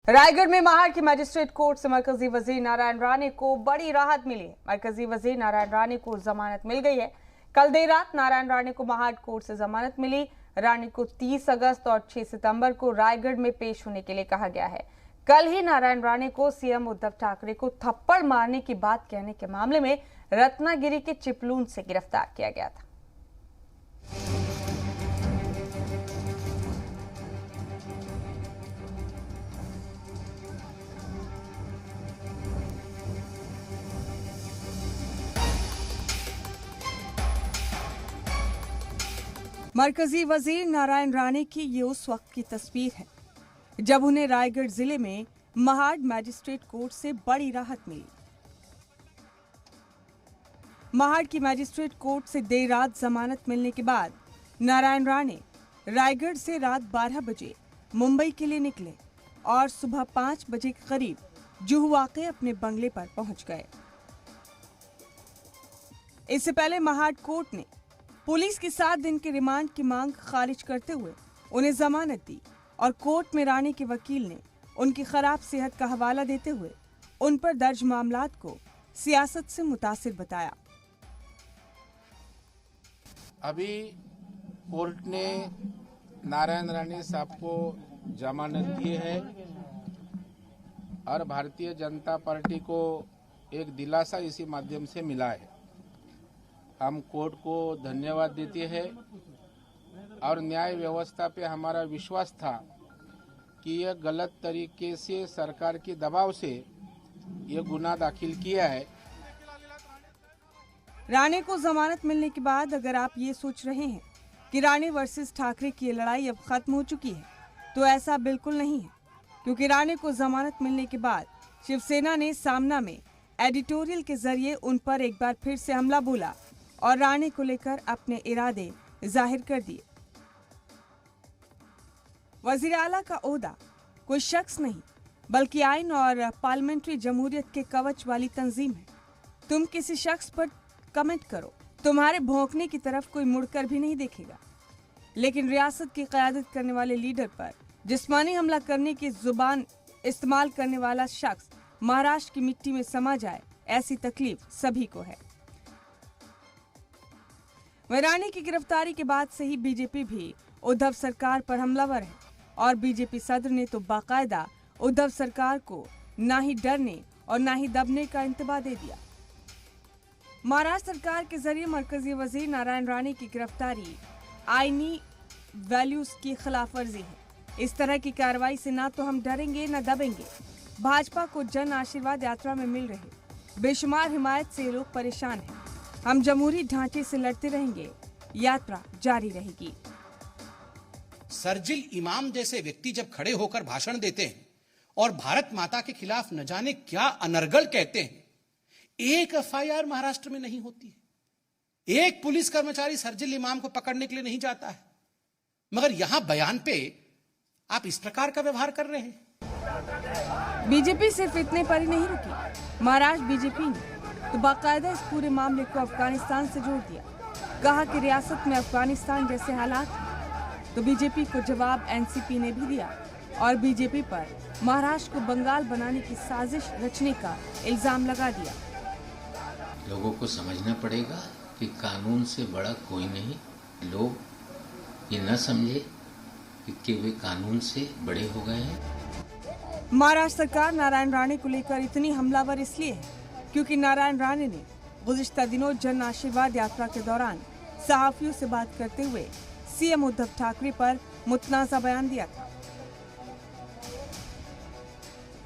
रायगढ़ में महाड़ की magistrate court से मरकजी वजीर नारायण राणे को बड़ी राहत मिली है। मरकजी वजीर नारायण राणे को जमानत मिल गई है। कल देर रात नारायण राणे को महाड़ कोर्ट से जमानत मिली। राणे को 30 अगस्त और 6 सितंबर को रायगढ़ में पेश होने के लिए कहा गया है। कल ही नारायण राणे को सीएम उद्धव ठाकरे को थप्पड़ मारने की बात कहने के मामले में रत्नागिरी के चिपलून से गिरफ्तार किया गया था। मरकजी वजीर नारायण राणे की ये उस वक्त की तस्वीर है जब उन्हें रायगढ़ जिले में महाड़ मैजिस्ट्रेट कोर्ट से बड़ी राहत मिली। महाड़ की मैजिस्ट्रेट कोर्ट से देर रात जमानत मिलने के बाद नारायण राणे रायगढ़ से रात 12 बजे मुंबई के लिए निकले और सुबह 5 बजे के करीब जुहुआके अपने बंगले पर पहुंच गए। इससे पहले महाड़ कोर्ट ने पुलिस की 7 दिन के रिमांड की मांग खारिज करते हुए उन्हें जमानत दी और कोर्ट में राणे के वकील ने उनकी खराब सेहत का हवाला देते हुए उन पर दर्ज मामलात को सियासत से मुतासिर बताया। अभी कोर्ट ने नारायण राणे साहब को जमानत दी है और भारतीय जनता पार्टी को एक दिलासा इसी माध्यम से मिला है। हम कोर्ट को धन्यवाद देते हैं और न्याय व्यवस्था पे हमारा विश्वास था कि यह गलत तरीके से सरकार के दबाव से यह गुनाह दाखिल किया है। राणे को जमानत मिलने के बाद अगर आप ये सोच रहे हैं कि राणे वर्सेस ठाकरे की लड़ाई अब खत्म हो चुकी है तो ऐसा बिल्कुल नहीं है, क्योंकि राणे को जमानत मिलने के बाद शिवसेना ने सामना में एडिटोरियल के जरिए उन पर एक बार फिर से हमला बोला और राणे को लेकर अपने इरादे जाहिर कर दिए। वजीर आला का ओहदा कोई शख्स नहीं बल्कि आइन और पार्लियामेंट्री जमहूरियत के कवच वाली तंजीम है। तुम किसी शख्स पर कमेंट करो, तुम्हारे भौंकने की तरफ कोई मुड़कर भी नहीं देखेगा, लेकिन रियासत की क़यादत करने वाले लीडर पर जिस्मानी हमला करने की जुबान इस्तेमाल करने वाला शख्स महाराष्ट्र की मिट्टी में समा जाए, ऐसी तकलीफ सभी को है। राणे की गिरफ्तारी के बाद से ही बीजेपी भी उद्धव सरकार पर हमलावर है और बीजेपी सदर ने तो बाकायदा उद्धव सरकार को ना ही डरने और ना ही दबने का इंतबा दे दिया। महाराष्ट्र सरकार के जरिए मरकजी वजीर नारायण राणे की गिरफ्तारी आईनी वैल्यूज की खिलाफ वर्जी है। इस तरह की कार्रवाई से ना तो हम डरेंगे न दबेंगे। भाजपा को जन आशीर्वाद यात्रा में मिल रहे बेशुमार हिमायत से ये लोग परेशान हैं। हम जमहूरी ढांचे से लड़ते रहेंगे, यात्रा जारी रहेगी। शरजील इमाम जैसे व्यक्ति जब खड़े होकर भाषण देते हैं और भारत माता के खिलाफ न जाने क्या अनर्गल कहते हैं, एक एफआईआर महाराष्ट्र में नहीं होती है, एक पुलिस कर्मचारी शरजील इमाम को पकड़ने के लिए नहीं जाता है, मगर यहां बयान पे आप इस प्रकार का व्यवहार कर रहे हैं। बीजेपी सिर्फ इतने पर ही नहीं रुकी। महाराष्ट्र बीजेपी ने तो बाकायदा इस पूरे मामले को अफगानिस्तान से जोड़ दिया। कहा कि रियासत में अफगानिस्तान जैसे हालात हैं, तो बीजेपी को जवाब एनसीपी ने भी दिया और बीजेपी पर महाराष्ट्र को बंगाल बनाने की साजिश रचने का इल्जाम लगा दिया। लोगों को समझना पड़ेगा कि कानून से बड़ा कोई नहीं। लोग ये न समझे कि वे कानून से बड़े हो गए हैं। महाराष्ट्र सरकार नारायण राणे को लेकर इतनी हमलावर इसलिए है क्योंकि नारायण राणे ने गुज़िश्ता दिनों जन आशीर्वाद यात्रा के दौरान सहाफियों से बात करते हुए सीएम उद्धव ठाकरे पर मुतनाज़ा बयान दिया था।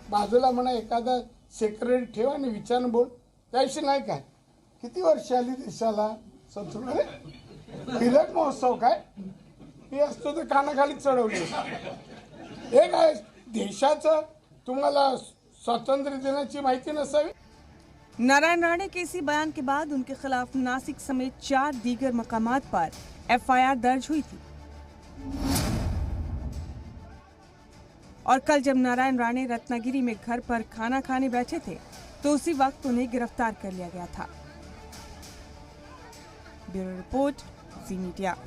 बाजूला म्हणा एखादा सेक्रेटरी ठेव आणि विचार बोल, त्याविषयी नाही काय. किती वर्ष आली देशाला संस्कृती हिरक महोत्सव काय हे असतो तर कानाखाली चढवले. हे काय देशाचं तुम्हाला स्वातंत्र्य दिनाची माहिती नसावी. नारायण राणे के इसी बयान के बाद उनके खिलाफ नासिक समेत 4 दीगर मकामात पर एफआईआर दर्ज हुई थी और कल जब नारायण राणे रत्नागिरी में घर पर खाना खाने बैठे थे तो उसी वक्त उन्हें गिरफ्तार कर लिया गया था। ब्यूरो रिपोर्ट, जी मीडिया।